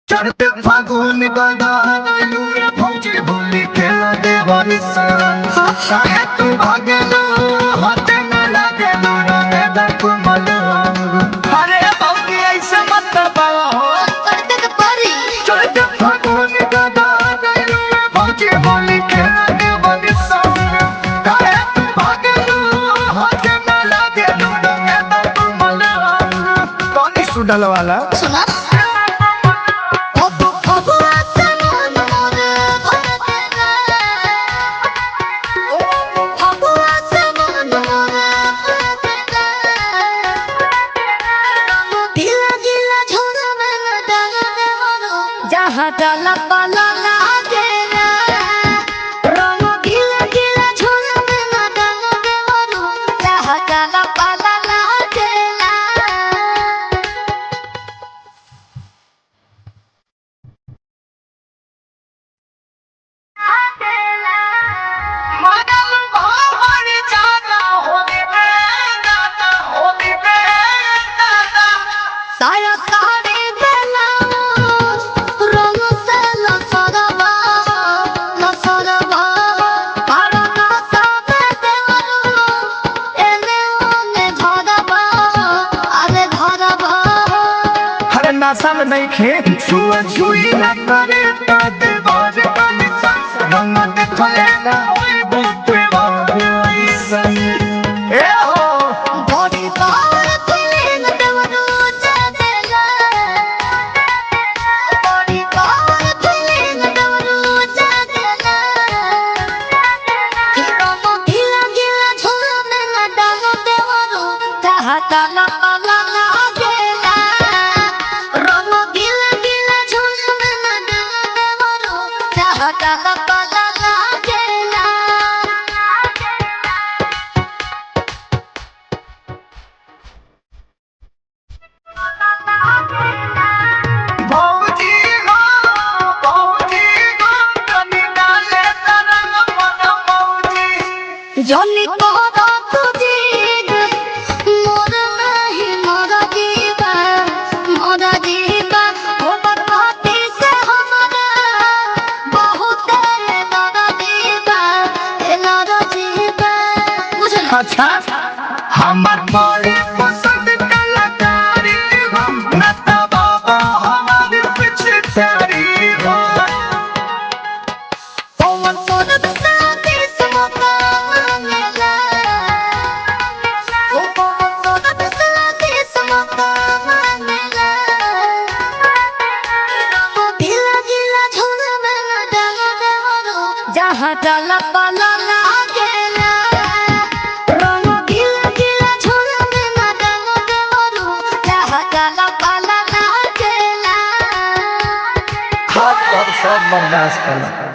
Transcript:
चढ़ते फागुन गदा भौजी भूली खेला देवानी काहे तू भागेलो हाथ न लागेलो रंगदा कुमल अरे भौजी ऐसे मत करवाओ करते के परी चढ़ते फागुन गदा भौजी भूली खेला देवानी काहे तू भागेलो हाथ न लागेलो रंगदा कुमल कौन सुडल वाला सुना डाला पाला लागेला रंग गीला गीला झोला में ना डाला देवरो जहाँ डाला पाला लागेला मदन भवन जाना होली में दादा साया साड़ी देला रंग से लसरवा पारा ना साबे देवरो एने ओने धरवा अरे धरवा हर नासा में नहीं खे छुआ छुई ना करे ताते बाज पानी सांस रंग देखले ना ओए बुते बाबे ऐसन ए हो बॉडी पावर फीलिंग देवरो चदेला बॉडी पावर फीलिंग देवरो चदेला रंग गीला गीला झोला में ना डालो देवरो जहाँ डाला पाला लागेला रंग गीला गीला झोला में ना डालो देवरो जहाँ डाला पाला लागेला भौजी हो कनी डाले तरंग मन मौजी जॉनी को तुझीद मोर नहीं मोरा जीवा हो बरबादी से हमारा बहुत नरा जीवा मुझे अच्छा हमार बड़ी पसंद कलाकारी हम नता बाबा हमारे पीछे प्यारी हो पवन सोन बसाती समका मेला ओ पवन सोन बसाती समका मेला गीला गीला झोला में ना डाला देवरो जहाँ डाला पाला लागेला रंग गीला गीला झोला में ना डाला देवरो जहाँ डाला पाला लागेला हाथ पर सब बर्दाश्त कर